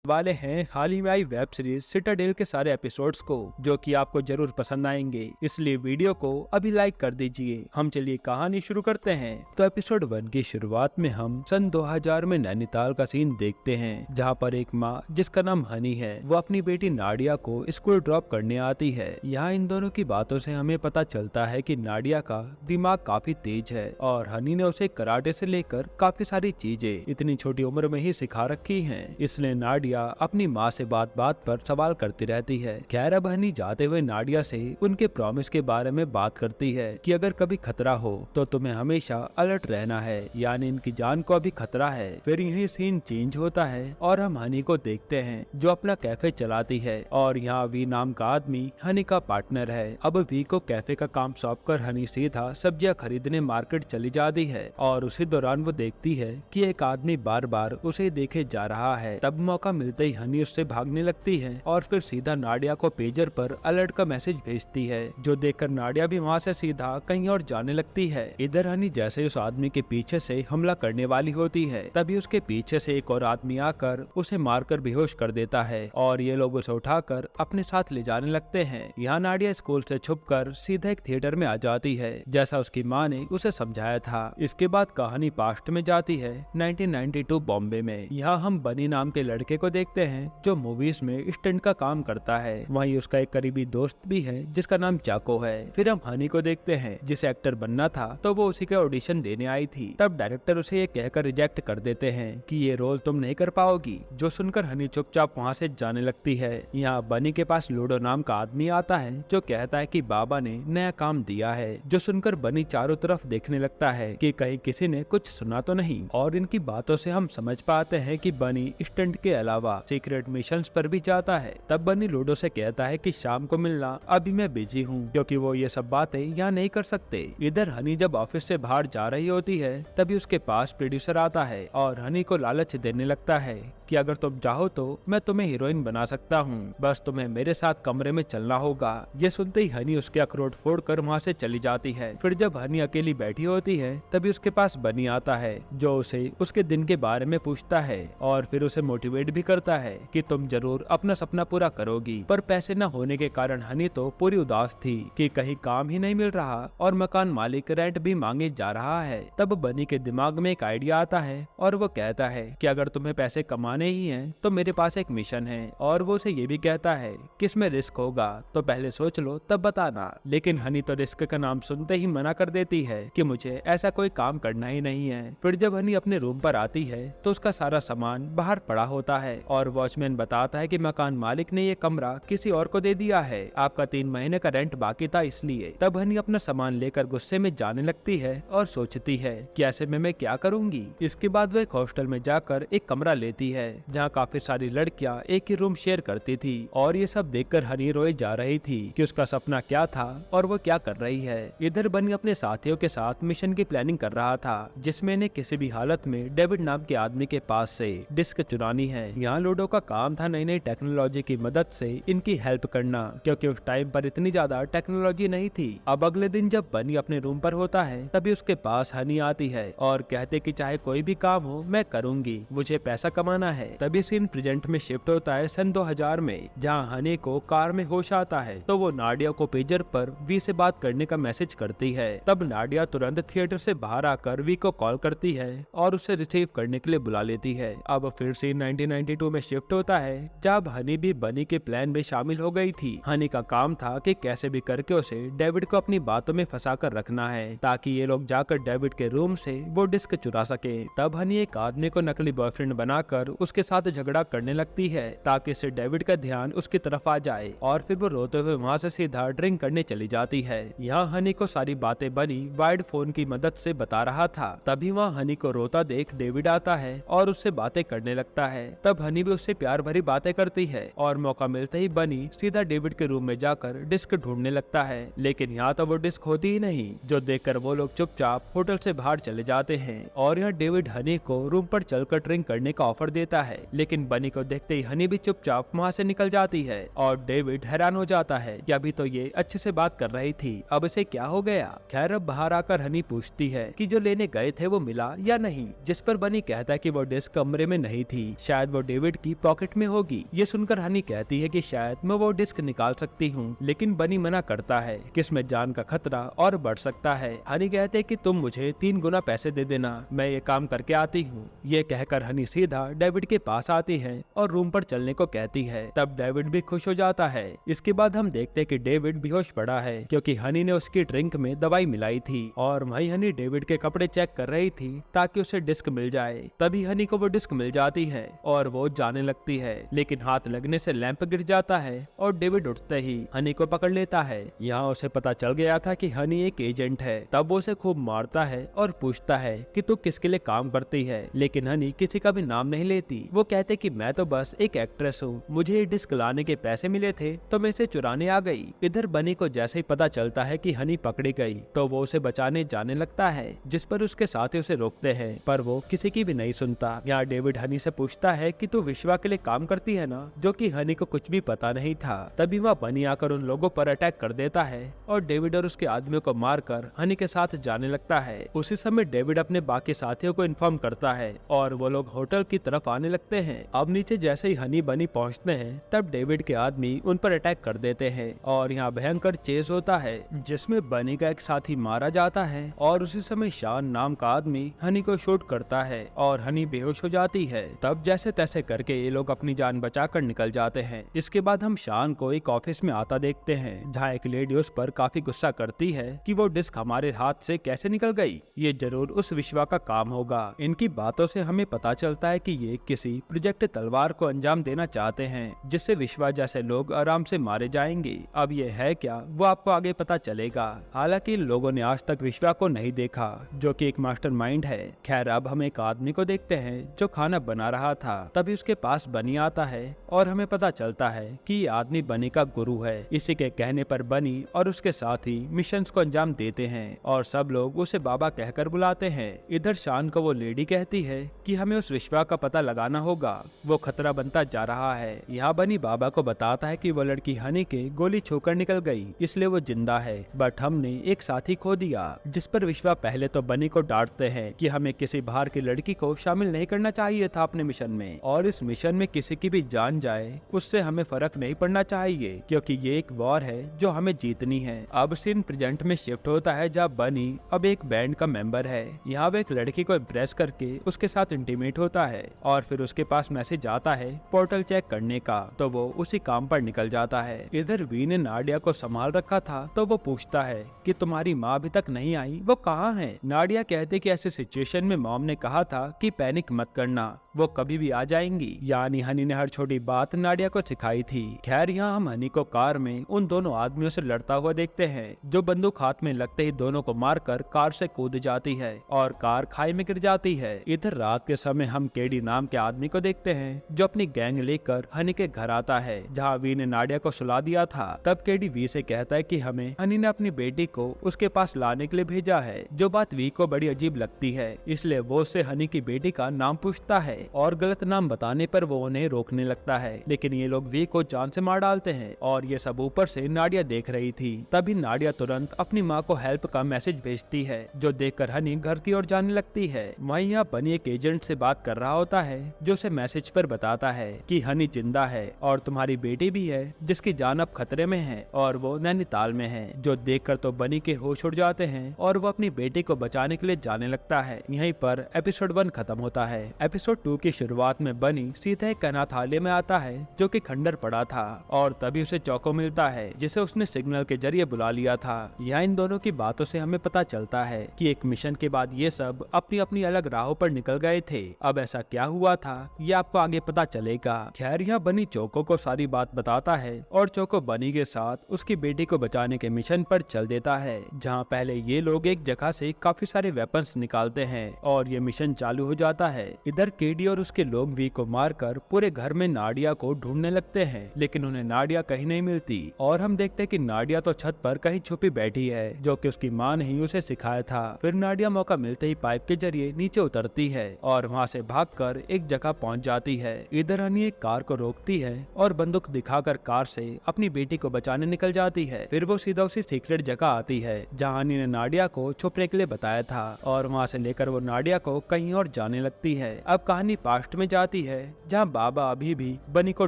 वाले हैं हाल ही में आई वेब सीरीज सिटाडेल के सारे एपिसोड्स को, जो कि आपको जरूर पसंद आएंगे, इसलिए वीडियो को अभी लाइक कर दीजिए। हम चलिए कहानी शुरू करते हैं। तो एपिसोड 1 की शुरुआत में हम सन 2000 में नैनीताल का सीन देखते हैं, जहां पर एक माँ जिसका नाम हनी है, वो अपनी बेटी नाडिया को स्कूल ड्रॉप करने आती है। यहाँ इन दोनों की बातों से हमें पता चलता है कि नाडिया का दिमाग काफी तेज है और हनी ने उसे कराटे से लेकर काफी सारी चीजें इतनी छोटी उम्र में ही सिखा रखी है। इसलिए नाडिया अपनी माँ से बात बात पर सवाल करती रहती है। खैर अब हनी जाते हुए नाडिया से उनके प्रॉमिस के बारे में बात करती है कि अगर कभी खतरा हो तो तुम्हें हमेशा अलर्ट रहना है, यानी इनकी जान को अभी खतरा है। फिर यही सीन चेंज होता है और हम हनी को देखते हैं जो अपना कैफे चलाती है और यहाँ वी नाम का आदमी हनी का पार्टनर है। अब वी को कैफे का काम सौंप कर हनी सीधा सब्जियां खरीदने मार्केट चली जाती है और उसी दौरान वो देखती है कि एक आदमी बार बार उसे देखे जा रहा है। तब मौका मिलते ही हनी उससे भागने लगती है और फिर सीधा नाडिया को पेजर पर अलर्ट का मैसेज भेजती है, जो देखकर नाडिया भी वहाँ से सीधा कहीं और जाने लगती है। इधर हनी जैसे ही उस आदमी के पीछे से हमला करने वाली होती है, तभी उसके पीछे से एक और आदमी आकर उसे मारकर बेहोश कर देता है और ये लोग उसे उठाकर अपने साथ ले जाने लगते हैं। यहाँ नाडिया स्कूल से छुपकर सीधा एक थिएटर में आ जाती है, जैसा उसकी माँ ने उसे समझाया था। इसके बाद कहानी पास्ट में जाती है 1992 बॉम्बे में। यहाँ हम बनी नाम के लड़के को देखते हैं जो मूवीज में स्टंट का काम करता है। वहीं उसका एक करीबी दोस्त भी है जिसका नाम चाको है। फिर हम हनी को देखते हैं जिसे एक्टर बनना था, तो वो उसी के ऑडिशन देने आई थी। तब डायरेक्टर उसे ये कहकर रिजेक्ट कर देते हैं कि ये रोल तुम नहीं कर पाओगी, जो सुनकर हनी चुपचाप वहाँ से जाने लगती है। यहाँ बनी के पास लूडो नाम का आदमी आता है जो कहता है कि बाबा ने नया काम दिया है, जो सुनकर बनी चारों तरफ देखने लगता है कि कहीं किसी ने कुछ सुना तो नहीं। और इनकी बातों से हम समझ पाते हैं कि बनी स्टंट के अलावा सीक्रेट मिशंस पर भी जाता है। तब बनी लूडो से कहता है कि शाम को मिलना, अभी मैं बिजी हूँ, क्योंकि वो ये सब बातें यहाँ नहीं कर सकते। इधर हनी जब ऑफिस से बाहर जा रही होती है, तभी उसके पास प्रोड्यूसर आता है और हनी को लालच देने लगता है कि अगर तुम चाहो तो मैं तुम्हें हीरोइन बना सकता हूँ, बस तुम्हें मेरे साथ कमरे में चलना होगा। ये सुनते ही हनी उसके अखरोट फोड़कर वहाँ से चली जाती है। फिर जब हनी अकेली बैठी होती है, तभी उसके पास बनी आता है जो उसे उसके दिन के बारे में पूछता है और फिर उसे मोटिवेट भी करता है कि तुम जरूर अपना सपना पूरा करोगी। पर पैसे न होने के कारण हनी तो पूरी उदास थी कि कहीं काम ही नहीं मिल रहा और मकान मालिक रेंट भी मांगे जा रहा है। तब बनी के दिमाग में एक आइडिया आता है और वो कहता है कि अगर तुम्हें पैसे कमाने ही हैं तो मेरे पास एक मिशन है। और वो उसे ये भी कहता है कि इसमें रिस्क होगा, तो पहले सोच लो तब बताना। लेकिन हनी तो रिस्क का नाम सुनते ही मना कर देती है कि मुझे ऐसा कोई काम करना ही नहीं है। फिर जब हनी अपने रूम पर आती है तो उसका सारा सामान बाहर पड़ा होता है और वॉचमैन बताता है कि मकान मालिक ने ये कमरा किसी और को दे दिया है, आपका 3 महीने का रेंट बाकी था इसलिए। तब हनी अपना सामान लेकर गुस्से में जाने लगती है और सोचती है कि ऐसे में मैं क्या करूंगी। इसके बाद वो एक हॉस्टल में जाकर एक कमरा लेती है जहाँ काफी सारी लड़कियाँ एक ही रूम शेयर करती थी और ये सब देखकर हनी रोए जा रही थी कि उसका सपना क्या था और वो क्या कर रही है। इधर बनी अपने साथियों के साथ मिशन की प्लानिंग कर रहा था, जिसमें इन्हें किसी भी हालत में डेविड नाम के आदमी के पास से डिस्क चुरानी है। यहाँ लूडो का काम था नई नई टेक्नोलॉजी की मदद से इनकी हेल्प करना, क्योंकि उस टाइम पर इतनी ज्यादा टेक्नोलॉजी नहीं थी। अब अगले दिन जब बनी अपने रूम पर होता है, तभी उसके पास हनी आती है और कहते कि चाहे कोई भी काम हो मैं करूंगी, मुझे पैसा कमाना है। तभी सीन प्रेजेंट में शिफ्ट होता है सन 2000 में, जहाँ हनी को कार में होश आता है तो वो नाडिया को पेजर पर वी से बात करने का मैसेज करती है। तब नाडिया तुरंत थिएटर से बाहर आकर वी को कॉल करती है और उसे रिसीव करने के लिए बुला लेती है। अब फिर सीन 1992 में शिफ्ट होता है, जब हनी भी बनी के प्लान में शामिल हो गई थी। हनी का काम था कि कैसे भी करके उसे डेविड को अपनी बातों में फंसा कर रखना है, ताकि ये लोग जाकर डेविड के रूम से वो डिस्क चुरा सके। तब हनी एक आदमी को नकली बॉयफ्रेंड बनाकर उसके साथ झगड़ा करने लगती है, ताकि इससे डेविड का ध्यान उसकी तरफ आ जाए और फिर वो रोते हुए वहाँ से सीधा ड्रिंक करने चली जाती है। यहाँ हनी को सारी बातें बनी वाइड फोन की मदद से बता रहा था। तभी वहाँ हनी को रोता देख डेविड आता है और उससे बातें करने लगता है। तब हनी भी उससे प्यार भरी बातें करती है और मौका मिलते ही बनी सीधा डेविड के रूम में जाकर डिस्क ढूंढने लगता है। लेकिन यहाँ तो वो डिस्क होती ही नहीं, जो देखकर वो लोग चुपचाप होटल से बाहर चले जाते हैं। और यहाँ डेविड हनी को रूम पर चलकर ड्रिंक करने का ऑफर देता है, लेकिन बनी को देखते ही हनी भी चुपचाप वहाँ से निकल जाती है और डेविड हैरान हो जाता है कि अभी तो ये अच्छे से बात कर रही थी, अब इसे क्या हो गया। खैर अब बाहर आकर हनी पूछती है कि जो लेने गए थे वो मिला या नहीं, जिस पर बनी कहता है कि वो डिस्क कमरे में नहीं थी, शायद वो डेविड की पॉकेट में होगी। ये सुनकर हनी कहती है कि शायद मैं वो डिस्क निकाल सकती हूँ, लेकिन बनी मना करता है कि इसमें जान का खतरा और बढ़ सकता है। हनी कहते हैं कि तुम मुझे 3 गुना पैसे दे देना, मैं ये काम करके आती हूँ। ये कहकर हनी सीधा डेविड के पास आती है और रूम पर चलने को कहती है। तब डेविड भी खुश हो जाता है। इसके बाद हम देखते हैं कि डेविड बेहोश पड़ा है क्योंकि हनी ने उसकी ड्रिंक में दवाई मिलाई थी और वही हनी डेविड के कपड़े चेक कर रही थी ताकि उसे डिस्क मिल जाए। तभी हनी को वो डिस्क मिल जाती है और वो जाने लगती है, लेकिन हाथ लगने से लैंप गिर जाता है और डेविड उठते ही हनी को पकड़ लेता है। यहाँ उसे पता चल गया था कि हनी एक एजेंट है। तब वो उसे खूब मारता है और पूछता है कि तू किसके लिए काम करती है, लेकिन हनी किसी का भी नाम नहीं लेती। वो कहते कि मैं तो बस एक एक्ट्रेस हूँ, मुझे ये डिस्क लाने के पैसे मिले थे तो मैं इसे चुराने आ गई। इधर बनी को जैसे ही पता चलता है कि हनी पकड़ी गई तो वो उसे बचाने जाने लगता है, जिस पर उसके साथी उसे रोकते हैं, पर वो किसी की भी नहीं सुनता। यहाँ डेविड हनी से पूछता है कि तू विश्वा के लिए काम करती है ना, जो कि हनी को कुछ भी पता नहीं था। तभी वह बनी आकर उन लोगों पर अटैक कर देता है और डेविड और उसके आदमियों को मारकर हनी के साथ जाने लगता है। उसी समय डेविड अपने बाकी साथियों को इन्फॉर्म करता है और वो लोग होटल की तरफ आने लगते हैं। अब नीचे जैसे ही हनी बनी पहुंचते हैं तब डेविड के आदमी उन पर अटैक कर देते हैं और यहाँ भयंकर चेज होता है जिसमें बनी का एक साथी मारा जाता है और उसी समय शान नाम का आदमी हनी को शूट करता है और हनी बेहोश हो जाती है। तब जैसे तैसे करके ये लोग अपनी जान बचाकर निकल जाते हैं। इसके बाद हम शान को एक ऑफिस में आता देखते हैं जहाँ एक लेडी उस पर काफी गुस्सा करती है कि वो डिस्क हमारे हाथ से कैसे निकल गई, ये जरूर उस विश्वा का काम होगा। इनकी बातों से हमें पता चलता है कि ये किसी प्रोजेक्ट तलवार को अंजाम देना चाहते हैं जिससे विश्वा जैसे लोग आराम से मारे जाएंगे। अब ये है क्या वो आपको आगे पता चलेगा। हालांकि लोगों ने आज तक विश्वा को नहीं देखा जो कि एक मास्टरमाइंड है। खैर अब हम एक आदमी को देखते हैं जो खाना बना रहा था। तभी उसके पास बनी आता है और हमें पता चलता है कि ये आदमी बनी का गुरु है। इसी के कहने पर बनी और उसके साथी मिशंस को अंजाम देते हैं और सब लोग उसे बाबा कहकर बुलाते हैं। इधर शान को वो लेडी कहती है कि हमें उस विश्वा का पता लगाना होगा, वो खतरा बनता जा रहा है। यहाँ बनी बाबा को बताता है कि वो लड़की हनी के गोली छूकर निकल गई, इसलिए वो जिंदा है, बट हमने एक साथी खो दिया। जिस पर विश्वा पहले तो बनी को डांटते हैं कि हमें किसी बाहर की लड़की को शामिल नहीं करना चाहिए था अपने मिशन में, और इस मिशन में किसी की भी जान जाए उससे हमें फर्क नहीं पड़ना चाहिए क्योंकि ये एक वॉर है जो हमें जीतनी है। अब सीन प्रेजेंट में शिफ्ट होता है जहाँ बनी अब एक बैंड का मेंबर है। यहाँ वो एक लड़की को इम्प्रेस करके उसके साथ इंटीमेट होता है और फिर उसके पास मैसेज आता है पोर्टल चेक करने का, तो वो उसी काम पर निकल जाता है। इधर वी ने नाडिया को संभाल रखा था तो वो पूछता है कि तुम्हारी माँ अभी तक नहीं आई, वो कहाँ है। नाडिया कहते कि ऐसे सिचुएशन में मॉम ने कहा था कि पैनिक मत करना, वो कभी भी आ जाएंगी। यानी हनी ने हर छोटी बात नाडिया को सिखाई थी। खैर यहाँ हम हनी को कार में उन दोनों आदमियों से लड़ता हुआ देखते हैं जो बंदूक हाथ में लगते ही दोनों को मारकर कार से कूद जाती है और कार खाई में गिर जाती है। इधर रात के समय हम केडी नाम के आदमी को देखते हैं जो अपनी गैंग लेकर हनी के घर आता है जहाँ वी ने नाडिया को सुला दिया था। तब केडी वी से कहता है कि हमें हनी ने अपनी बेटी को उसके पास लाने के लिए भेजा है, जो बात वी को बड़ी अजीब लगती है, इसलिए वो उससे हनी की बेटी का नाम पूछता है और गलत नाम बताने पर वो उन्हें रोकने लगता है, लेकिन ये लोग वी को जान से मार डालते हैं और ये सब ऊपर से नाडिया देख रही थी। तभी नाडिया तुरंत अपनी माँ को हेल्प का मैसेज भेजती है जो देखकर हनी घर की ओर जाने लगती है। वहीं यहाँ बनी एक एजेंट से बात कर रहा होता है जो उसे मैसेज पर बताता है कि हनी जिंदा है और तुम्हारी बेटी भी है जिसकी जान अब खतरे में है और वो नैनीताल में है, जो देखकर तो बनी के होश उड़ जाते हैं और वो अपनी बेटी को बचाने के लिए जाने लगता है। यहीं पर एपिसोड 1 खत्म होता है। एपिसोड 2 की शुरुआत में बनी सीधा एक अनाथालय में आता है जो कि खंडर पड़ा था और तभी उसे चौको मिलता है जिसे उसने सिग्नल के जरिए बुला लिया था। यहाँ इन दोनों की बातों से हमें पता चलता है कि एक मिशन के बाद ये सब अपनी अपनी अलग राहों पर निकल गए थे। अब ऐसा क्या हुआ था ये आपको आगे पता चलेगा। खैर यहाँ बनी चोको को सारी बात बताता है और चोको बनी के साथ उसकी बेटी को बचाने के मिशन पर चल देता है, जहाँ पहले ये लोग एक जगह से काफी सारे वेपन्स निकालते हैं और ये मिशन चालू हो जाता है। इधर केडी और उसके लोग वी को मारकर पूरे घर में नाडिया को ढूंढने लगते हैं, लेकिन उन्हें नाडिया कहीं नहीं मिलती और हम देखते हैं कि नाडिया तो छत पर कहीं छुपी बैठी है जो कि उसकी माँ ने ही उसे सिखाया था। फिर नाडिया मौका मिलते ही पाइप के जरिए नीचे उतरती है और वहाँ से भागकर एक जगह पहुँच जाती है। इधर हनी एक कार को रोकती है और बंदूक दिखाकर कार से अपनी बेटी को बचाने निकल जाती है। फिर वो सीधा उसी सीक्रेट जगह आती है जहाँ हनी ने नाडिया को छुपने के लिए बताया था और वहाँ से लेकर वो नाडिया को कहीं और जाने लगती है। अब कहानी हनी पास्ट में जाती है जहाँ बाबा अभी भी बनी को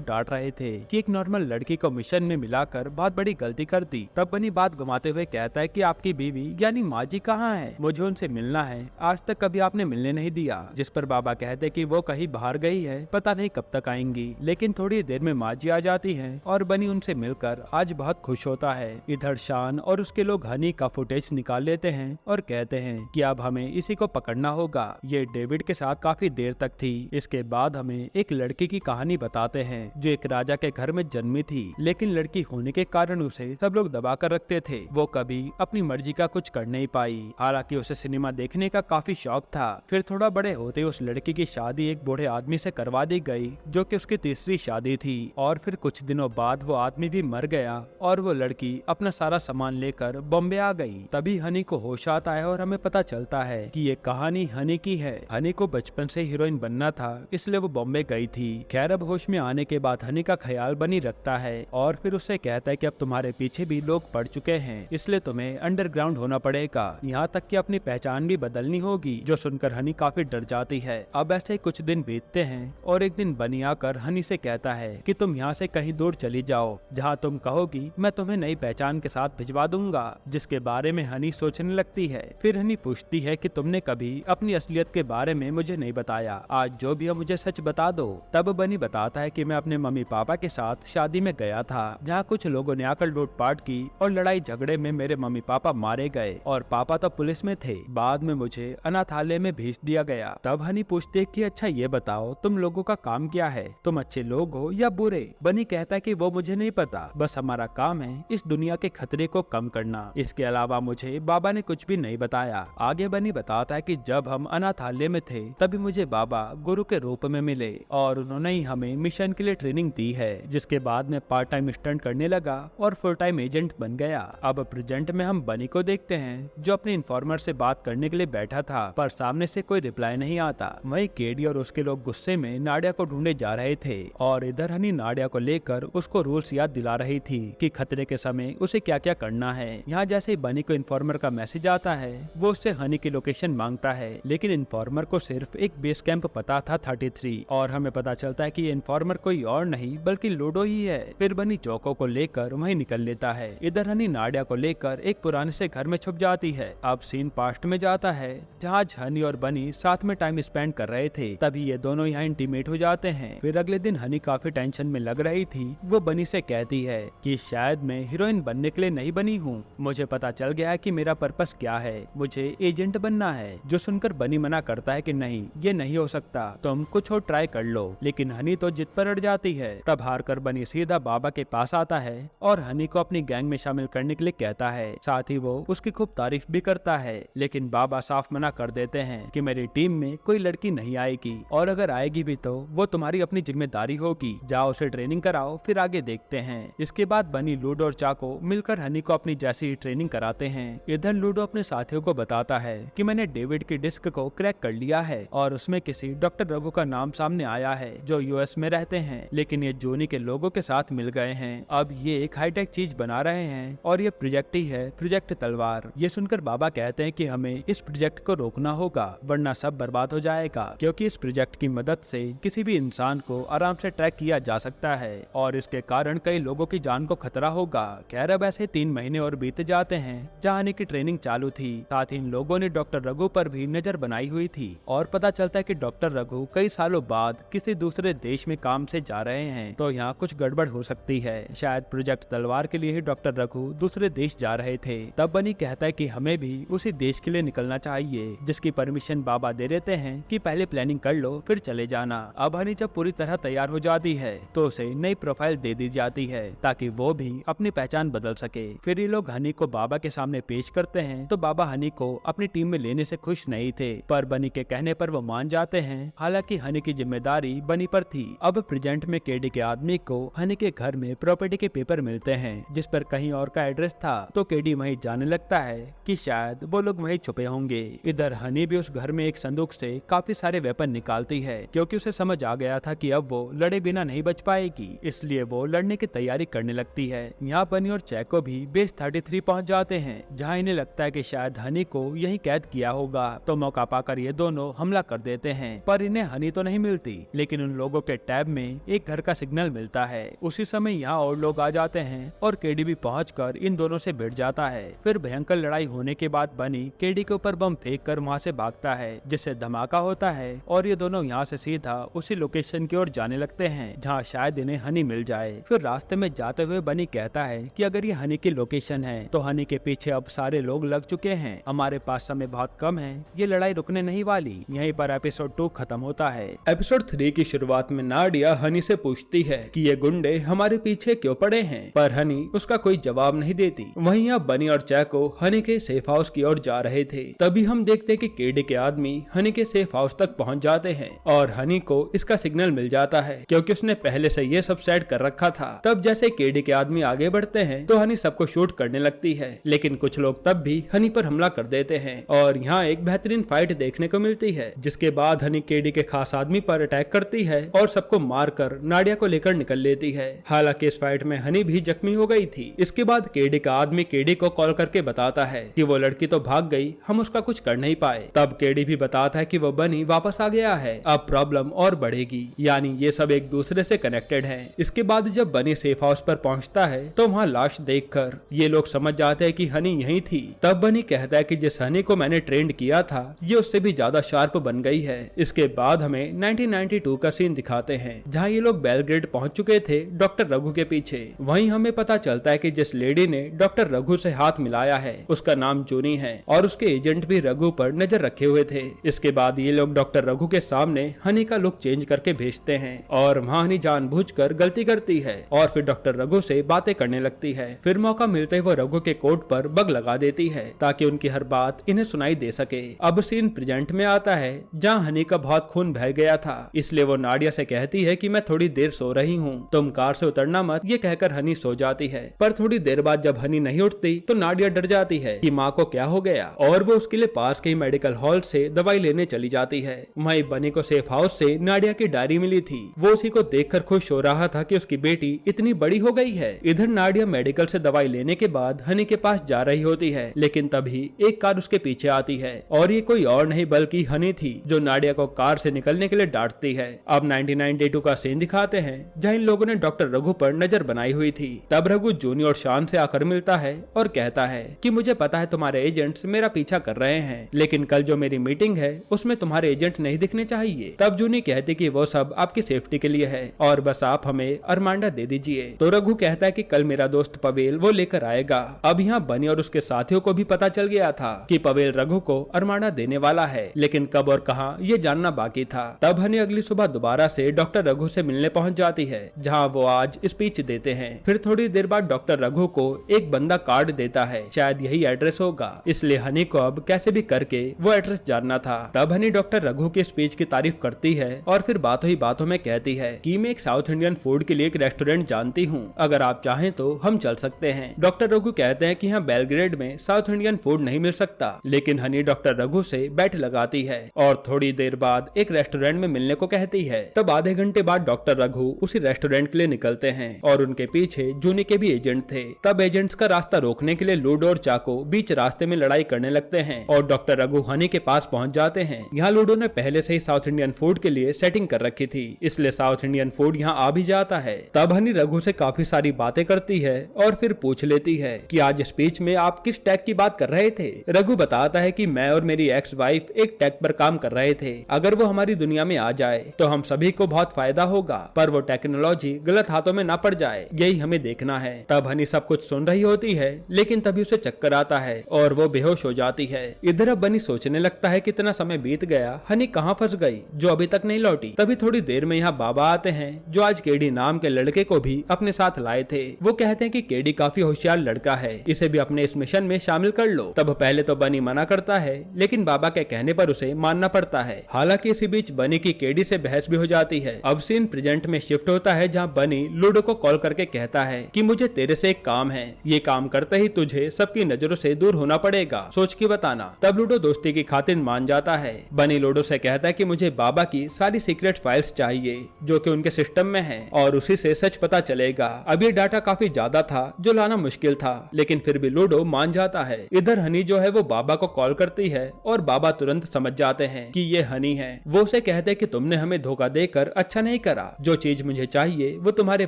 डांट रहे थे कि एक नॉर्मल लड़की को मिशन में मिलाकर बहुत बड़ी गलती कर दी। तब बनी बात घुमाते हुए कहता है कि आपकी बीवी यानी माँ जी कहाँ है, मुझे उनसे मिलना है, आज तक कभी आपने मिलने नहीं दिया। जिस पर बाबा कहते कि वो कहीं बाहर गई है, पता नहीं कब तक आएंगी। लेकिन थोड़ी देर में माँ जी आ जाती है और बनी उनसे मिलकर आज बहुत खुश होता है। इधर शान और उसके लोग हनी का फुटेज निकाल लेते हैं और कहते हैं कि अब हमें इसी को पकड़ना होगा। ये डेविड के साथ काफी देर तक थी। इसके बाद हमें एक लड़की की कहानी बताते हैं जो एक राजा के घर में जन्मी थी, लेकिन लड़की होने के कारण उसे सब लोग दबा कर रखते थे। वो कभी अपनी मर्जी का कुछ कर नहीं पाई। हालांकि उसे सिनेमा देखने का काफी शौक था। फिर थोड़ा बड़े होते उस लड़की की शादी एक बूढ़े आदमी से करवा दी गई जो कि उसकी तीसरी शादी थी। और फिर कुछ दिनों बाद वो आदमी भी मर गया और वो लड़की अपना सारा सामान लेकर बॉम्बे आ गई। तभी हनी को होश आता है और हमें पता चलता है कि ये कहानी हनी की है। हनी को बचपन से हीरोइन बनना था, इसलिए वो बॉम्बे गई थी। खैर अब होश में आने के बाद हनी का ख्याल बनी रखता है और फिर उससे कहता है कि अब तुम्हारे पीछे भी लोग पड़ चुके हैं, इसलिए तुम्हें अंडरग्राउंड होना पड़ेगा, यहाँ तक कि अपनी पहचान भी बदलनी होगी। जो सुनकर हनी काफी डर जाती है। अब ऐसे कुछ दिन बीतते हैं और एक दिन बनी आकर हनी से कहता है कि तुम यहाँ से कहीं दूर चली जाओ, जहाँ तुम कहोगी मैं तुम्हें नई पहचान के साथ भिजवा दूंगा। जिसके बारे में हनी सोचने लगती है। फिर हनी पूछती है कि तुमने कभी अपनी असलियत के बारे में मुझे नहीं बताया, आज जो भी है मुझे सच बता दो। तब बनी बताता है कि मैं अपने मम्मी पापा के साथ शादी में गया था, जहाँ कुछ लोगों ने आकर लूटपाट की और लड़ाई झगड़े में मेरे मम्मी पापा मारे गए और पापा तो पुलिस में थे। बाद में मुझे अनाथालय में भेज दिया गया। तब हनी पूछती है कि अच्छा ये बताओ तुम लोगों का काम क्या है, तुम अच्छे लोग हो या बुरे। बनी कहता है कि वो मुझे नहीं पता, बस हमारा काम है इस दुनिया के खतरे को कम करना। इसके अलावा मुझे बाबा ने कुछ भी नहीं बताया। आगे बनी बताता है कि जब हम अनाथालय में थे तभी मुझे बाबा गुरु के रूप में मिले और उन्होंने ही हमें मिशन के लिए ट्रेनिंग दी है। जिसके बाद मैं पार्ट टाइम स्टंट करने लगा और फुल टाइम एजेंट बन गया। अब प्रेजेंट में हम बनी को देखते हैं जो अपने इन्फॉर्मर से बात करने के लिए बैठा था, पर सामने से कोई रिप्लाई नहीं आता। वहीं केडी और उसके लोग गुस्से में नाडिया को ढूंढे जा रहे थे और इधर हनी नाडिया को लेकर उसको रूल्स याद दिला रही थी कि खतरे के समय उसे क्या क्या करना है। यहाँ जैसे ही बनी को इन्फॉर्मर का मैसेज आता है वो उससे हनी की लोकेशन मांगता है, लेकिन इन्फॉर्मर को सिर्फ एक बेस कैंप पता था 33 और हमें पता चलता है कि ये इन्फॉर्मर कोई और नहीं बल्कि लूडो ही है। फिर बनी चौको को लेकर वहीं निकल लेता है। इधर हनी नाडिया को लेकर एक पुराने से घर में छुप जाती है। अब सीन पास्ट में जाता है जहाँ हनी और बनी साथ में टाइम स्पेंड कर रहे थे। तभी ये दोनों यहाँ इंटीमेट हो जाते हैं। फिर अगले दिन हनी काफी टेंशन में लग रही थी। वो बनी से कहती है कि शायद मैं हीरोइन बनने के लिए नहीं बनी हूँ, मुझे पता चल गया है कि मेरा पर्पस क्या है, मुझे एजेंट बनना है। जो सुनकर बनी मना करता है कि नहीं ये नहीं हो सकता, तुम कुछ और ट्राई कर लो। लेकिन हनी तो जिद पर अड़ जाती है। तब हार कर बनी सीधा बाबा के पास आता है और हनी को अपनी गैंग में शामिल करने के लिए कहता है। साथ ही वो उसकी खूब तारीफ भी करता है, लेकिन बाबा साफ मना कर देते हैं कि मेरी टीम में कोई लड़की नहीं आएगी और अगर आएगी भी तो वो तुम्हारी अपनी जिम्मेदारी होगी, जाओ उसे ट्रेनिंग कराओ, फिर आगे देखते हैं। इसके बाद बनी, लूडो और चाको मिलकर हनी को अपनी जैसी ट्रेनिंग कराते हैं। इधर लूडो अपने साथियों को बताता है कि मैंने डेविड की डिस्क को क्रैक कर लिया है और उसमें किसी डॉक्टर रघु का नाम सामने आया है जो यूएस में रहते हैं, लेकिन ये जोनी के लोगों के साथ मिल गए हैं। अब ये एक हाईटेक चीज बना रहे हैं और ये प्रोजेक्ट ही है, प्रोजेक्ट तलवार। ये सुनकर बाबा कहते हैं कि हमें इस प्रोजेक्ट को रोकना होगा वरना सब बर्बाद हो जाएगा, क्योंकि इस प्रोजेक्ट की मदद से किसी भी इंसान को आराम से ट्रैक किया जा सकता है और इसके कारण कई लोगों की जान को खतरा होगा। खैर अब ऐसे 3 महीने और बीत जाते हैं जहाँ हनी की ट्रेनिंग चालू थी। साथ ही इन लोगों ने डॉक्टर रघु पर भी नजर बनाई हुई थी और पता चलता है कि डॉक्टर रघु कई सालों बाद किसी दूसरे देश में काम से जा रहे हैं, तो यहाँ कुछ गड़बड़ हो सकती है। शायद प्रोजेक्ट तलवार के लिए ही डॉक्टर रघु दूसरे देश जा रहे थे। तब बनी कहता है कि हमें भी उसी देश के लिए निकलना चाहिए, जिसकी परमिशन बाबा दे देते हैं कि पहले प्लानिंग कर लो फिर चले जाना। अब हनी जब पूरी तरह तैयार हो जाती है तो उसे नई प्रोफाइल दे दी जाती है ताकि वो भी अपनी पहचान बदल सके। फिर ये लोग हनी को बाबा के सामने पेश करते हैं तो बाबा हनी को अपनी टीम में लेने से खुश नहीं थे, पर बनी के कहने पर वो मान जाते हैं। हालांकि हनी की जिम्मेदारी बनी पर थी। अब प्रेजेंट में केडी के आदमी को हनी के घर में प्रॉपर्टी के पेपर मिलते हैं जिस पर कहीं और का एड्रेस था, तो केडी वहीं जाने लगता है कि शायद वो लोग वहीं छुपे होंगे। इधर हनी भी उस घर में एक संदूक से काफी सारे वेपन निकालती है क्योंकि उसे समझ आ गया था कि अब वो लड़े बिना नहीं बच पाएगी, इसलिए वो लड़ने की तैयारी करने लगती है। यहाँ बनी और चैको भी बेस 33 पहुँच जाते हैं जहाँ इन्हें लगता है कि शायद हनी को यही कैद किया होगा, तो मौका पाकर ये दोनों हमला कर देते हैं। पर इन्हें हनी तो नहीं मिलती, लेकिन उन लोगों के टैब में एक घर का सिग्नल मिलता है। उसी समय यहाँ और लोग आ जाते हैं और केडी भी पहुंचकर इन दोनों से भिड़ जाता है। फिर भयंकर लड़ाई होने के बाद बनी केडी के ऊपर बम फेंक कर वहाँ से भागता है, जिससे धमाका होता है और ये दोनों यहाँ से सीधा उसी लोकेशन की ओर जाने लगते हैं जहाँ शायद इन्हें हनी मिल जाए। फिर रास्ते में जाते हुए बनी कहता है कि अगर ये हनी की लोकेशन है तो हनी के पीछे अब सारे लोग लग चुके हैं, हमारे पास समय बहुत कम है, ये लड़ाई रुकने नहीं वाली। यहीं पर एपिसोड 2 खत्म होता है। एपिसोड 3 की शुरुआत में नाडिया हनी से पूछती है कि ये गुंडे हमारे पीछे क्यों पड़े हैं, पर हनी उसका कोई जवाब नहीं देती। वहीं अब बनी और चैको हनी के सेफ हाउस की ओर जा रहे थे। तभी हम देखते कि केडी के आदमी हनी के सेफ हाउस तक पहुंच जाते हैं और हनी को इसका सिग्नल मिल जाता है क्योंकि उसने पहले से ये सब सेट कर रखा था। तब जैसे केडी के आदमी आगे बढ़ते हैं तो हनी सबको शूट करने लगती है, लेकिन कुछ लोग तब भी हनी पर हमला कर देते हैं और यहाँ एक बेहतरीन फाइट देखने को मिलती है, जिसके बाद हनी केडी के खास आदमी पर अटैक करती है और सबको मारकर नाडिया को लेकर निकल लेती है। हालांकि इस फाइट में हनी भी जख्मी हो गई थी। इसके बाद केडी का आदमी केडी को कॉल करके बताता है कि वो लड़की तो भाग गई, हम उसका कुछ कर नहीं पाए। तब केडी भी बताता है कि वो बनी वापस आ गया है, अब प्रॉब्लम और बढ़ेगी। यानी ये सब एक दूसरे से कनेक्टेड है। इसके बाद जब बनी सेफ हाउस पर पहुंचता है तो वहाँ लाश देखकर ये लोग समझ जाते हैं कि हनी यहीं थी। तब बनी कहता है कि जिस हनी को मैंने ट्रेंड किया था ये उससे भी ज्यादा शार्प बन गई है। इसके बाद हमें 1992 का सीन दिखाते हैं जहाँ ये लोग बेलग्रेड पहुंच चुके थे डॉक्टर रघु के पीछे। वहीं हमें पता चलता है कि जिस लेडी ने डॉक्टर रघु से हाथ मिलाया है उसका नाम जूनी है और उसके एजेंट भी रघु पर नजर रखे हुए थे। इसके बाद ये लोग डॉक्टर रघु के सामने हनी का लुक चेंज करके भेजते हैं और वहाँ हनी जानबूझकर गलती करती है और फिर डॉक्टर रघु से बातें करने लगती है। फिर मौका मिलते ही वो रघु के कोट पर बग लगा देती है ताकि उनकी हर बात इन्हें सुनाई दे सके। अब सीन प्रेजेंट में आता है जहाँ हनी का बहुत खून बह गया था, इसलिए वो नाडिया से कहती है कि मैं थोड़ी देर सो रही हूँ, तुम कार से उतरना मत। ये कहकर हनी सो जाती है, पर थोड़ी देर बाद जब हनी नहीं उठती तो नाडिया डर जाती है कि माँ को क्या हो गया और वो उसके लिए पास के मेडिकल हॉल से दवाई लेने चली जाती है। वहीं बनी को सेफ हाउस से नाडिया की डायरी मिली थी, वो उसी को देखकर खुश हो रहा था कि उसकी बेटी इतनी बड़ी हो गई है। इधर नाडिया मेडिकल से दवाई लेने के बाद हनी के पास जा रही होती है, लेकिन तभी एक कार उसके पीछे आती है और ये कोई और नहीं बल्कि हनी थी जो नाडिया को कार से निकलने के लिए डांटती है। अब 1992 का सीन दिखाते हैं जहाँ इन लोगों ने डॉक्टर रघु पर नजर बनाई हुई थी। तब रघु जूनी और शान से आकर मिलता है और कहता है कि मुझे पता है तुम्हारे एजेंट्स मेरा पीछा कर रहे हैं, लेकिन कल जो मेरी मीटिंग है उसमें तुम्हारे एजेंट नहीं दिखने चाहिए। तब जूनी कहती कि वो सब आपकी सेफ्टी के लिए है और बस आप हमें अरमांडा दे दीजिए। तो रघु कहता है कि कल मेरा दोस्त पवेल वो लेकर आएगा। अब यहाँ बनी और उसके साथियों को भी पता चल गया था कि पवेल रघु को अरमांडा देने वाला है, लेकिन कब और कहाँ ये जानना बाकी था। तब हनी अगली सुबह दोबारा से डॉक्टर रघु से मिलने पहुंच जाती है जहां वो आज स्पीच देते हैं। फिर थोड़ी देर बाद डॉक्टर रघु को एक बंदा कार्ड देता है, शायद यही एड्रेस होगा, इसलिए हनी को अब कैसे भी करके वो एड्रेस जानना था। तब हनी डॉक्टर रघु की स्पीच की तारीफ करती है और फिर बातों ही बातों में कहती है कि मैं एक साउथ इंडियन फूड के लिए एक रेस्टोरेंट जानती हूँ, अगर आप चाहें तो हम चल सकते हैं। डॉक्टर रघु कहते हैं कि यहाँ बेलग्रेड में साउथ इंडियन फूड नहीं मिल सकता, लेकिन हनी डॉक्टर रघु से बैठ लगाती है और थोड़ी देर बाद एक रेस्टोरेंट में मिलने को कहती है। तब आधे घंटे बाद डॉक्टर रघु उसी रेस्टोरेंट के लिए निकलते हैं और उनके पीछे जूनी के भी एजेंट थे। तब एजेंट्स का रास्ता रोकने के लिए लूडो और चाको बीच रास्ते में लड़ाई करने लगते हैं और डॉक्टर रघु हनी के पास पहुंच जाते हैं। यहाँ लूडो ने पहले से ही साउथ इंडियन फूड के लिए सेटिंग कर रखी थी, इसलिए साउथ इंडियन फूड यहाँ आ भी जाता है। तब हनी रघु से काफी सारी बातें करती है और फिर पूछ लेती है कि आज स्पीच में आप किस टैग की बात कर रहे थे। रघु बताता है कि मैं और मेरी एक्स वाइफ एक टैग पर काम कर रहे थे, अगर वो हमारी दुनिया में आ जाए तो हम सभी को बहुत फायदा होगा, पर वो टेक्नोलॉजी गलत हाथों में ना पड़ जाए, यही हमें देखना है। तब हनी सब कुछ सुन रही होती है, लेकिन तभी उसे चक्कर आता है और वो बेहोश हो जाती है। इधर अब बनी सोचने लगता है कितना समय बीत गया, हनी कहाँ फंस गई जो अभी तक नहीं लौटी। तभी थोड़ी देर में यहाँ बाबा आते हैं जो आज केडी नाम के लड़के को भी अपने साथ लाए थे। वो कहते हैं कि केडी काफी होशियार लड़का है, इसे भी अपने इस मिशन में शामिल कर लो। तब पहले तो बनी मना करता है, लेकिन बाबा के कहने पर उसे मानना पड़ता है। हालांकि इसी बीच बनी की केडी से बहस भी हो जाती है। अब सीन प्रेजेंट में शिफ्ट होता है जहाँ बनी लूडो को कॉल करके कहता है कि मुझे तेरे से एक काम है, ये काम करते ही तुझे सबकी नजरों से दूर होना पड़ेगा, सोच के बताना। तब लूडो दोस्ती की खातिर मान जाता है। बनी लूडो से कहता है कि मुझे बाबा की सारी सीक्रेट फाइल्स चाहिए जो कि उनके सिस्टम में है और उसी से सच पता चलेगा। अब ये डाटा काफी ज्यादा था जो लाना मुश्किल था, लेकिन फिर भी लूडो मान जाता है। इधर हनी जो है वो बाबा को कॉल करती है और बाबा तुरंत समझ जाते हैं कि ये हनी है। वो उसे कहते कि तुमने हमें धोखा देकर अच्छा नहीं करा, जो चीज मुझे चाहिए वो तुम्हारे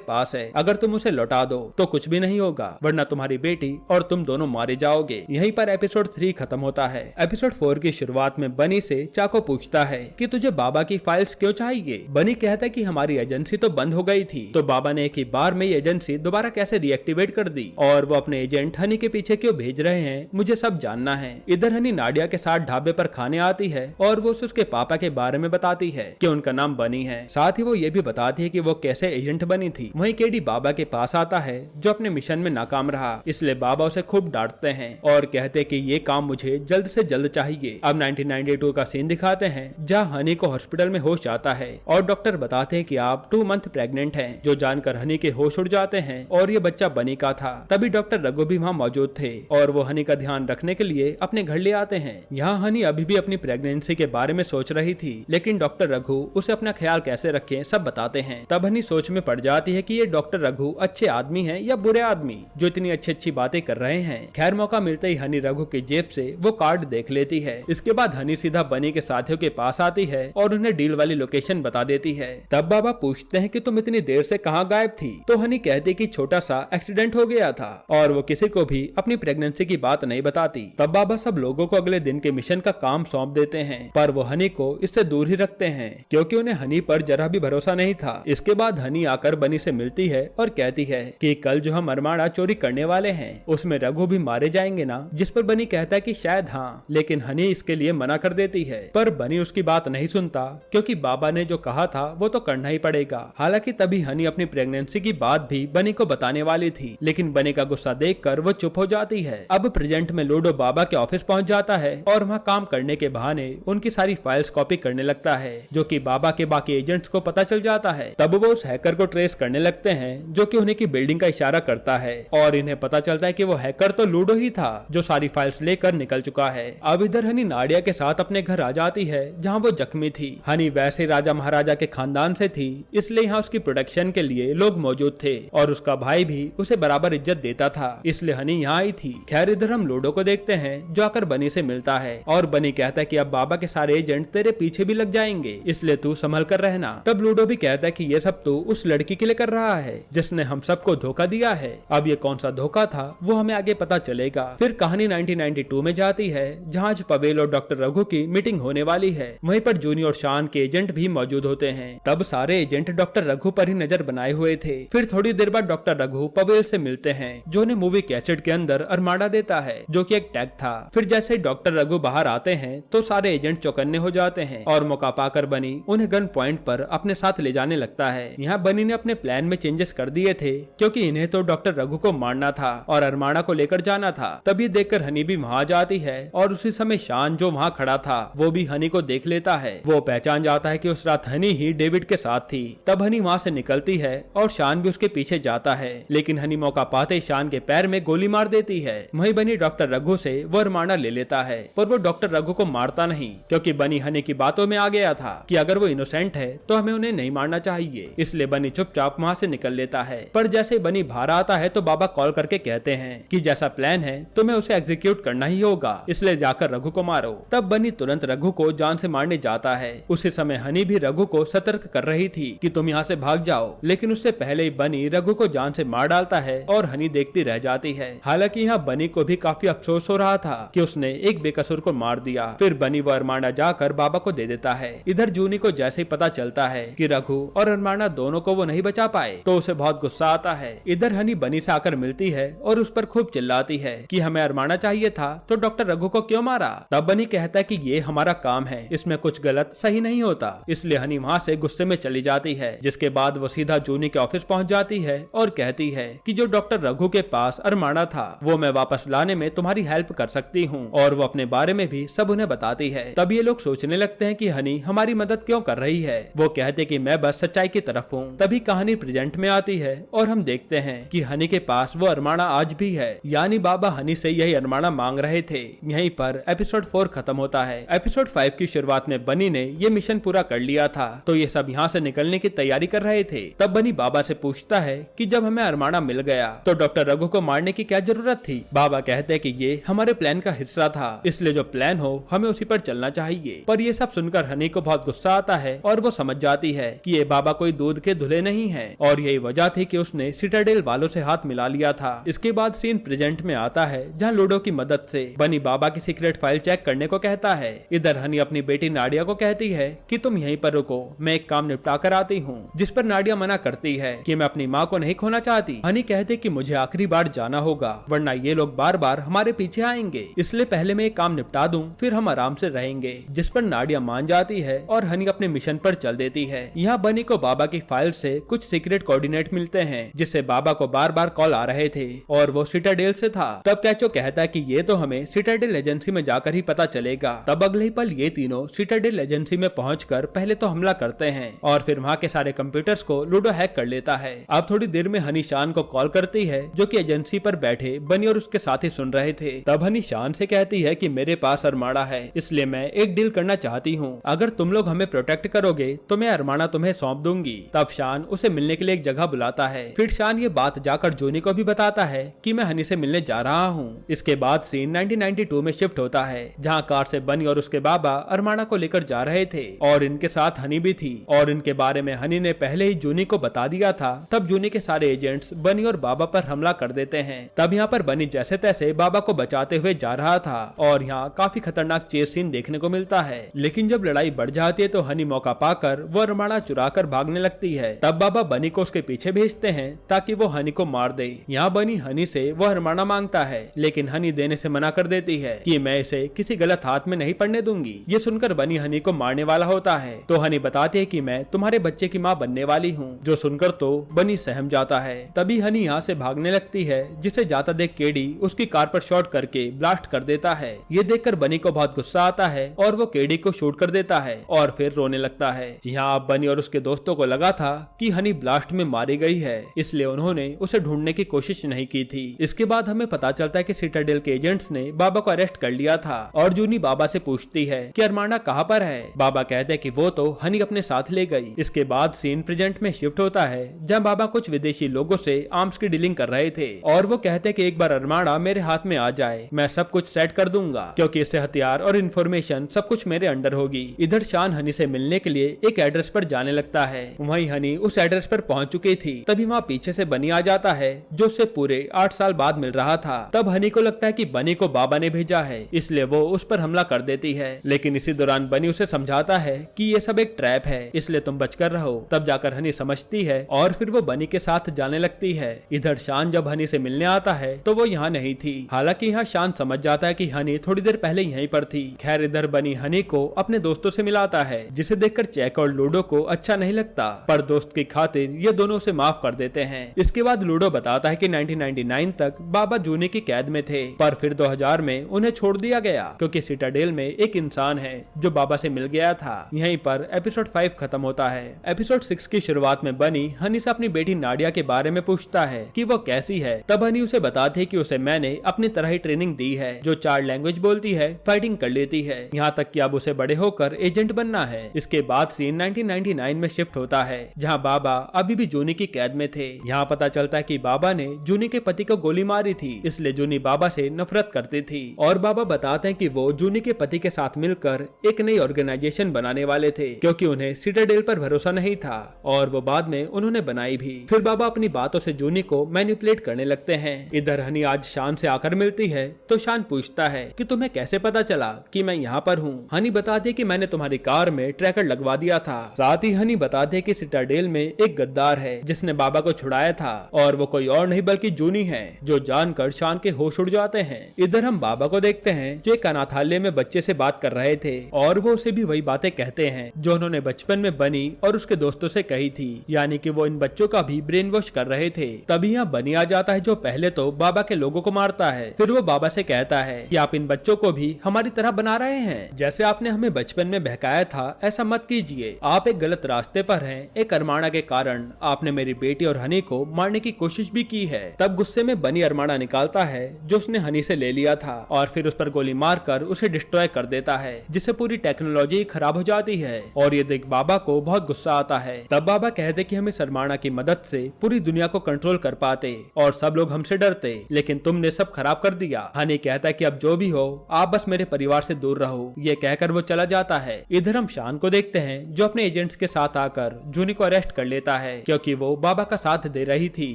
पास है, अगर तुम उसे लौटा दो तो कुछ भी नहीं होगा, वरना तुम्हारी बेटी और तुम दोनों मारे जाओगे। यहीं पर एपिसोड 3 खत्म होता है। एपिसोड 4 की शुरुआत में बनी से चाको पूछता है कि तुझे बाबा की फाइल्स क्यों चाहिए। बनी कहता है कि हमारी एजेंसी तो बंद हो गई थी, तो बाबा ने एक ही बार में एजेंसी दोबारा कैसे रिएक्टिवेट कर दी, और वो अपने एजेंट हनी के पीछे क्यों भेज रहे हैं, मुझे सब जानना है। इधर हनी नाडिया के साथ ढाबे पर खाने आती है और वो उसके पापा के बारे में बताती है कि उनका नाम बनी है। साथ ही वो ये भी बताती है कि वो कैसे एजेंट बनी थी। वहीं केडी बाबा के पास आता है जो अपने मिशन में नाकाम रहा, इसलिए बाबा उसे खूब डांटते हैं और कहते कि ये काम मुझे जल्द से जल्द चाहिए। अब 1992 का सीन दिखाते हैं जहाँ हनी को हॉस्पिटल में होश आता है और डॉक्टर बताते हैं कि आप 2 मंथ प्रेग्नेंट हैं, जो जानकर हनी के होश उड़ जाते हैं और ये बच्चा बनी का था। तभी डॉक्टर रघु भी वहाँ मौजूद थे और वो हनी का ध्यान रखने के लिए अपने घर ले आते हैं। यहाँ हनी अभी भी अपनी प्रेगनेंसी के बारे में सोच रही थी, लेकिन डॉक्टर रघु उसे अपना ख्याल कैसे रखें सब बताते हैं। तब हनी सोच में पड़ जाती है कि ये डॉक्टर रघु अच्छे आदमी हैं या बुरे आदमी जो इतनी अच्छी अच्छी बातें कर रहे हैं। खैर मौका मिलते ही हनी रघु की जेब से वो कार्ड देख लेती है। इसके बाद हनी सीधा बनी के साथियों के पास आती है और उन्हें डील वाली लोकेशन बता देती है। तब बाबा पूछते हैं कि तुम इतनी देर से कहाँ गायब थी, तो हनी कहती कि छोटा सा एक्सीडेंट हो गया था और वो किसी को भी अपनी प्रेगनेंसी की बात नहीं बताती। तब बाबा सब लोगों को अगले दिन के मिशन का काम सौंप देते हैं, पर वो हनी को इससे दूर ही रखते हैं क्योंकि उन्हें हनी पर जरा भी भरोसा नहीं था। इसके बाद हनी आकर बनी से मिलती है और कहती है कि कल जो हम अरमाड़ा चोरी करने वाले हैं उसमें रघु भी मारे जाएंगे ना, जिस पर बनी कहता है कि शायद हाँ, लेकिन हनी इसके लिए मना कर देती है। पर बनी उसकी बात नहीं सुनता क्योंकि बाबा ने जो कहा था वो तो करना ही पड़ेगा। हालांकि तभी हनी अपनी प्रेगनेंसी की बात भी बनी को बताने वाली थी, लेकिन बनी का गुस्सा देखकर वो चुप हो जाती है। अब प्रेजेंट में लूडो बाबा के ऑफिस पहुंच जाता है और वहाँ काम करने के बहाने उनकी सारी फाइल्स कॉपी करने लगता है, जो कि बाबा के बाकी एजेंट्स को पता चल जाता है। तब वो उस हैकर को ट्रेस करने लगते हैं जो कि उन्हीं की बिल्डिंग का इशारा करता है और इन्हें पता चलता है कि वो हैकर तो लूडो ही था जो सारी फाइल्स लेकर निकल चुका है। अब इधर हनी नाडिया के साथ अपने घर आ जाती है जहाँ वो जख्मी थी। हनी वैसे राजा महाराजा के खानदान से थी, इसलिए यहाँ उसकी प्रोटेक्शन के लिए लोग मौजूद थे और उसका भाई भी उसे बराबर इज्जत देता था, इसलिए हनी यहाँ आई थी। खैर इधर हम लूडो को देखते हैं जो आकर बनी से मिलता है और बनी कहता है कि अब बाबा के सारे एजेंट तेरे पीछे भी लग जाएंगे, इसलिए तू संभल कर रहना। तब लूडो भी कहता है कि ये सब तू उस लड़की के लिए कर रहा है जिसने हम सबको धोखा दिया है। अब ये कौन सा धोखा था वो हमें आगे पता चलेगा। फिर कहानी 1992 में जाती है जहाँ आज पवेल और डॉक्टर रघु की मीटिंग होने वाली है। वहीं पर जूनी और शान के एजेंट भी मौजूद होते हैं। तब सारे एजेंट डॉक्टर रघु पर ही नजर बनाए हुए थे। फिर थोड़ी देर बाद डॉक्टर रघु पवेल से मिलते हैं जो उन्हें मूवी कैसेट के अंदर अरमाड़ा देता है जो कि एक टैग था। फिर जैसे डॉक्टर रघु बाहर आते हैं तो सारे एजेंट चौकन्ने हो जाते हैं और मौका पाकर बनी उन्हें गन पॉइंट पर अपने साथ ले जाने लगता है। यहाँ बनी ने अपने प्लान में चेंजेस कर दिए थे क्योंकि इन्हें तो डॉक्टर रघु को मारना था और अरमाड़ा को लेकर जाना था। तभी देखकर हनी भी वहाँ जाती है और उसी समय शान जो वहाँ खड़ा था वो भी हनी को देख लेता है। वो पहचान जाता है कि उस रात हनी ही डेविड के साथ थी। तब हनी वहाँ से निकलती है और शान भी उसके पीछे जाता है, लेकिन हनी मौका पाते शान के पैर में गोली मार देती है। वहीं बनी डॉक्टर रघु से वो अरमाड़ा ले लेता है, पर वो डॉक्टर रघु को मारता नहीं क्योंकि बनी हनी की बातों में आ गया था कि अगर वो इनोसेंट है तो हमें उन्हें नहीं मारना चाहिए, इसलिए बनी चुपचाप वहाँ से निकल लेता है। पर जैसे बनी बाहर आता है तो बाबा कॉल करके कहते हैं कि जैसा प्लान है तुम्हें उसे एग्जीक्यूट करना ही होगा, इसलिए जाकर रघु को मारो। तब बनी तुरंत रघु को जान से मारने जाता है। उसी समय हनी भी रघु को सतर्क कर रही थी कि तुम यहाँ से भाग जाओ, लेकिन उससे पहले ही बनी रघु को जान से मार डालता है और हनी देखती रह जाती है। हालांकि यहाँ बनी को भी काफी अफसोस हो रहा था कि उसने एक बेकसूर को मार दिया। फिर बनी वो अरमाना जाकर बाबा को दे देता है। इधर जूनी को जैसे ही पता चलता है कि रघु और अरमाना दोनों को वो नहीं बचा पाए तो उसे बहुत गुस्सा आता है। इधर हनी बनी से आकर मिलती है और उस पर खूब चिल्लाती है कि हमें अरमाना चाहिए था तो डॉक्टर रघु को क्यों मारा। तब बनी कहता है कि ये हमारा काम है, इसमें कुछ गलत सही नहीं होता, इसलिए हनी वहाँ से गुस्से में चली जाती है। जिसके बाद वो सीधा जूनी के ऑफिस पहुँच जाती है और कहती है कि जो डॉक्टर रघु के पास अरमाना था वो मैं वापस लाने में तुम्हारी हेल्प कर सकती हूँ, और वो अपने बारे में भी सब उन्हें बताती है। तब ये लोग सोचने लगते हैं कि हनी हमारी मदद क्यों कर रही है। वो कहते कि मैं बस सच्चाई की तरफ हूँ। तभी कहानी प्रेजेंट में आती है और हम देखते हैं कि हनी के पास वो अरमाना आज भी है, यानी बाबा हनी से यही अरमाना मांग रहे थे। यहीं पर एपिसोड 4 खत्म होता है। एपिसोड 5 की शुरुआत में बनी ने ये मिशन पूरा कर लिया था तो ये सब यहाँ से निकलने की तैयारी कर रहे थे। तब बनी बाबा से पूछता है कि जब हमें अरमाना मिल गया तो डॉक्टर रघु को मारने की क्या जरूरत थी। बाबा कहते हैं कि ये हमारे प्लान का हिस्सा था, इसलिए जो प्लान हो हमें उसी पर चलना चाहिए। पर ये सब सुनकर हनी को बहुत गुस्सा आता है और वो समझ जाती है कि ये बाबा कोई दूध के धुले नहीं है और यही वजह थी कि उसने सिटाडेल वालों से हाथ मिला लिया था। इसके बाद सीन प्रेजेंट में आता है जहाँ लूडो की मदद से बनी बाबा की सीक्रेट फाइल चेक करने को कहता है। इधर हनी अपनी बेटी नाडिया को कहती है कि तुम यहीं पर रुको, मैं एक काम निपटा कर आती हूँ, जिस पर नाडिया मना करती है कि मैं अपनी माँ को नहीं खोना चाहती। हनी कहते कि मुझे आखिरी बार जाना होगा वरना ये लोग बार बार हमारे पीछे आएंगे, इसलिए पहले मैं एक काम निपटा दूं फिर हम आराम से रहेंगे, जिस पर नाडिया मान जाती है और हनी अपने मिशन पर चल देती है। यहाँ बनी को बाबा की फाइल से कुछ सीक्रेट कोऑर्डिनेट मिलते हैं जिससे बाबा को बार बार कॉल आ रहे थे और वो सिटाडेल से था। तब कैचो कहता है कि ये तो हमें सिटाडेल एजेंसी में जाकर ही पता चलेगा। तब अगले ही पल ये तीनों सिटाडेल एजेंसी में पहुंचकर पहले तो हमला करते हैं और फिर वहाँ के सारे कंप्यूटर्स को लूडो हैक कर लेता है। अब थोड़ी देर में हनी शान को कॉल करती है जो कि एजेंसी पर बैठे बनी और उसके साथी सुन रहे थे। तब हनी शान से कहती है कि मेरे पास अरमाना है, इसलिए मैं एक डील करना चाहती हूँ, अगर तुम लोग हमें प्रोटेक्ट करोगे तो मैं अरमाना तुम्हें सौंप दूंगी। तब शान उसे मिलने के लिए एक जगह बुलाता है। फिर शान ये बात जाकर जोनी को भी बताता है कि मैं हनी से मिलने जा रहा हूँ। इसके बाद सीन 1992 में शिफ्ट होता है जहाँ कार से बनी और उसके बाबा अरमाना को लेकर जा रहे थे और इनके साथ हनी भी थी और इनके बारे में हनी ने पहले ही जूनी को बता दिया था। तब जूनी के सारे एजेंट्स बनी और बाबा पर हमला कर देते हैं। तब यहाँ पर बनी जैसे तैसे बाबा को बचाते हुए जा रहा था और यहाँ काफी खतरनाक चेस सीन देखने को मिलता है। लेकिन जब लड़ाई बढ़ जाती है तो हनी मौका पाकर वो अरमाना चुरा कर भागने लगती है। तब बाबा बनी को उसके पीछे भेजते हैं ताकि वो हनी को मार दे। यहाँ बनी हनी से वो अरमाना मांगता है लेकिन हनी देने से मना कर देती है कि मैं इसे किसी गलत हाथ में नहीं पड़ने दूंगी। ये सुनकर बनी हनी को मारने वाला होता है तो हनी बताती है कि मैं तुम्हारे बच्चे की माँ बनने वाली हूँ, जो सुनकर तो बनी सहम जाता है। तभी हनी यहाँ से भागने लगती है जिसे जाता देख केडी उसकी कार पर शॉट करके ब्लास्ट कर देता है। ये देखकर बनी को बहुत गुस्सा आता है और वो केडी को शूट कर देता है और फिर रोने लगता है। यहाँ बनी और उसके दोस्तों को लगा था कि हनी ब्लास्ट में मारी गई है, इसलिए उन्होंने उसे ढूंढने की कोशिश नहीं की थी। इसके बाद हमें पता चलता है कि सिटाडेल के एजेंट्स ने बाबा को अरेस्ट कर लिया था और जूनी बाबा से पूछती है कि अरमाना कहाँ पर है। बाबा कहते हैं कि वो तो हनी अपने साथ ले गई। इसके बाद सीन प्रेजेंट में शिफ्ट होता है जहाँ बाबा कुछ विदेशी लोगों से आर्म्स की डीलिंग कर रहे थे और वो कहते हैं कि एक बार अरमाना मेरे हाथ में आ जाए मैं सब कुछ सेट कर दूंगा, क्योंकि इससे हथियार और इन्फॉर्मेशन सब कुछ मेरे अंडर होगी। इधर शान हनी से मिलने के लिए एक एड्रेस पर जाने लगता है। वहीं हनी उस एड्रेस पर पहुंच चुकी थी। तभी वहाँ पीछे से बनी आ जाता है जो उससे पूरे 8 साल बाद मिल रहा था। तब हनी को लगता है कि बनी को बाबा ने भेजा है, इसलिए वो उस पर हमला कर देती है। लेकिन इसी दौरान बनी उसे समझाता है कि ये सब एक ट्रैप है, इसलिए तुम बचकर रहो। तब जाकर हनी समझती है और फिर वो बनी के साथ जाने लगती है। इधर शान जब हनी से मिलने आता है तो वो यहाँ नहीं थी। हालांकि यहाँ शान समझ जाता है कि हनी थोड़ी देर पहले यहीं पर थी। खैर इधर बनी हनी को अपने दोस्तों से मिलाता है जिसे देखकर चैक और लूडो को अच्छा नहीं लगता, पर दोस्त की खातिर ये दोनों उसे माफ कर देते हैं। इसके बाद लूडो बताता है कि 1999 तक बाबा जूनी की कैद में थे, पर फिर 2000 में उन्हें छोड़ दिया गया क्योंकि सिटाडेल में एक इंसान है जो बाबा से मिल गया था। यहीं पर एपिसोड 5 खत्म होता है। एपिसोड 6 की शुरुआत में बनी हनी से अपनी बेटी नाडिया के बारे में पूछता है कि वो कैसी है। तब हनी उसे बताती है कि उसे मैंने अपनी तरह ही ट्रेनिंग दी है, जो 4 लैंग्वेज बोलती है, फाइटिंग कर लेती है, यहाँ तक कि अब उसे बड़े होकर एजेंट बनना है। इसके बाद सीन 1999 में शिफ्ट होता है जहाँ बाबा अभी भी जूनी की कैद में थे। यहाँ पता चलता है कि बाबा ने जूनी के पति को गोली मारी थी, इसलिए जूनी बाबा से नफरत करती थी और बाबा बताते हैं कि वो जूनी के पति के साथ मिलकर एक नई ऑर्गेनाइजेशन बनाने वाले थे क्योंकि उन्हें सिटाडेल पर भरोसा नहीं था और वो बाद में उन्होंने बनाई भी। फिर बाबा अपनी बातों से जूनी को मैनिपुलेट करने लगते हैं। इधर हनी आज शान से आकर मिलती है तो शान पूछता है कि तुम्हें कैसे पता चला कि मैं यहाँ पर हूँ। हनी बताती है कि मैंने तुम्हारी कार में ट्रैकर लगवा दिया था। साथ ही हनी बताते हैं कि सिटाडेल में एक गद्दार है जिसने बाबा को छुड़ाया था और वो कोई और नहीं बल्कि जूनी है, जो जानकर शान के होश उड़ जाते हैं। इधर हम बाबा को देखते हैं जो एक अनाथालय में बच्चे से बात कर रहे थे और वो उसे भी वही बातें कहते हैं जो उन्होंने बचपन में बनी और उसके दोस्तों से कही थी, यानी कि वो इन बच्चों का भी ब्रेन वॉश कर रहे थे। तभी यहाँ बनी आ जाता है जो पहले तो बाबा के लोगों को मारता है, फिर वो बाबा से कहता है कि आप इन बच्चों को भी हमारी तरह बना रहे हैं, जैसे आपने हमें बचपन में बहकाया था ऐसा मत कीजिए, आप एक गलत रास्ते पर हैं। एक अरमाना के कारण आपने मेरी बेटी और हनी को मारने की कोशिश भी की है। तब गुस्से में बनी अरमाना निकालता है जो उसने हनी से ले लिया था और फिर उस पर गोली मारकर उसे डिस्ट्रॉय कर देता है, जिससे पूरी टेक्नोलॉजी खराब हो जाती है और ये देख बाबा को बहुत गुस्सा आता है। तब बाबा कहते कि हम इस अरमाना की मदद से पूरी दुनिया को कंट्रोल कर पाते और सब लोग हमसे डरते, लेकिन तुमने सब खराब कर दिया। हनी कहता है कि अब जो भी हो आप बस मेरे परिवार से दूर रहो। ये कहकर वो चला जाता है। इधर हम शान को देखते हैं जो अपने एजेंट्स के साथ आकर जूनी को अरेस्ट कर लेता है क्योंकि वो बाबा का साथ दे रही थी।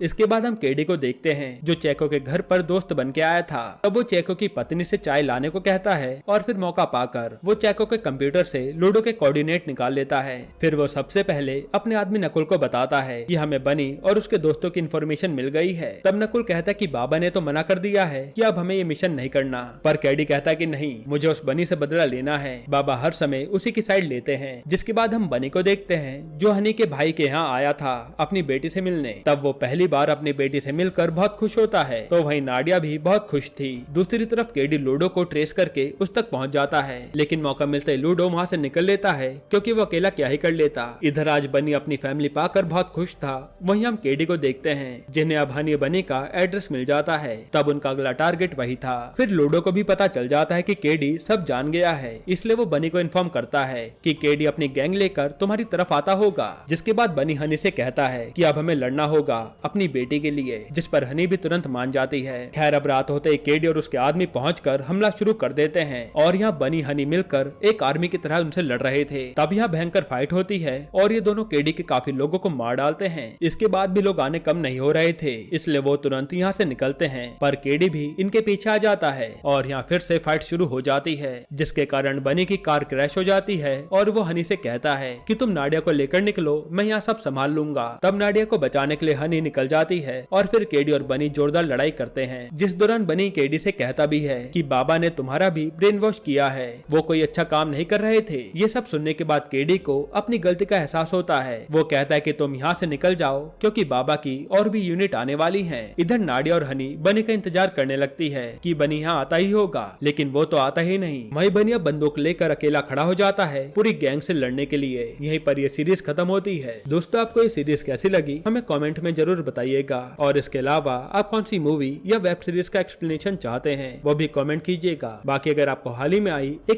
इसके बाद हम केडी को देखते हैं जो चेको के घर पर दोस्त बन के आया था। तब वो चेको की पत्नी से चाय लाने को कहता है और फिर मौका पाकर वो चेको के कंप्यूटर से लूडो के कोऑर्डिनेट निकाल लेता है। फिर वो सबसे पहले अपने आदमी नकुल को बताता है कि हमें बनी और उसके दोस्तों की इन्फॉर्मेशन मिल गई है। तब नकुल कहता है कि बाबा ने तो मना कर दिया है कि अब हमें ये मिशन नहीं करना, पर कैडी कहता है कि नहीं, मुझे उस बनी से बदला लेना है। बाबा हर समय उसी की साइड लेते हैं। जिसके बाद हम बनी को देखते हैं जो हनी के भाई के यहाँ आया था अपनी बेटी से मिलने। तब वो पहली बार अपनी बेटी से मिलकर बहुत खुश होता है, तो वहीं नाडिया भी बहुत खुश थी। दूसरी तरफ केडी लूडो को ट्रेस करके उस तक पहुंच जाता है, लेकिन मौका मिलते ही लूडो वहां से निकल लेता है क्योंकि वो अकेला क्या ही कर लेता। इधर आज बनी अपनी फैमिली पाकर बहुत खुश था। वहीं हम केडी को देखते हैं जिन्हें अब हनी बनी का एड्रेस मिल जाता है। तब उनका अगला टारगेट वही था। फिर लूडो को भी पता चल जाता है कि केडी सब जान गया है, इसलिए वो बनी को इन्फॉर्म करता है कि केडी अपनी गैंग लेकर तुम्हारी तरफ आता होगा। जिसके बाद बनी हनी से कहता है कि अब हमें लड़ना होगा अपनी बेटी के लिए, जिस पर हनी भी तुरंत मान जाती है। खैर अब रात होते ही केडी और उसके आदमी पहुंचकर हमला शुरू कर देते हैं और यहाँ बनी हनी मिलकर एक आर्मी की तरह उनसे लड़ रहे थे। तब यहाँ भयंकर फाइट होती है और ये दोनों केडी के काफी लोगों को मार डालते हैं। इसके बाद भी लोग आने कम नहीं हो रहे थे, इसलिए वो तुरंत यहाँ से निकलते हैं, पर केडी भी इनके पीछे आ जाता है और यहाँ फिर से फाइट शुरू हो जाती है, जिसके कारण बनी की कार क्रैश हो जाती है और वो हनी से कहता है कि तुम नाडिया को लेकर निकलो, मैं यहाँ सब संभाल लूंगा। तब नाडिया को बचाने के लिए हनी निकल जाती है और फिर केडी और बनी जोरदार लड़ाई करते हैं, जिस दौरान बनी केडी से कहता भी है कि बाबा ने तुम्हारा भी ब्रेन वॉश किया है, वो कोई अच्छा काम नहीं कर रहे थे। ये सब सुनने के बाद केडी को अपनी गलती का एहसास होता है। वो कहता है कि तुम यहाँ से निकल जाओ क्योंकि बाबा की और भी यूनिट आने वाली है। इधर नाडिया और हनी बनी का इंतजार करने लगती है कि बनी यहाँ आता ही होगा, लेकिन वो तो आता ही नहीं। वही बनी अब बंदूक लेकर अकेला खड़ा हो जाता है पूरी गैंग से लड़ने के लिए। यहीं पर ये सीरीज खत्म होती है। दोस्तों आपको ये सीरीज कैसी लगी हमें कमेंट में जरूर बताइएगा, और इसके अलावा आप कौन सी मूवी या वेब सीरीज का एक्सप्लेनेशन चाहते हैं वो भी कमेंट कीजिएगा। बाकी अगर आपको हाल ही में आई एक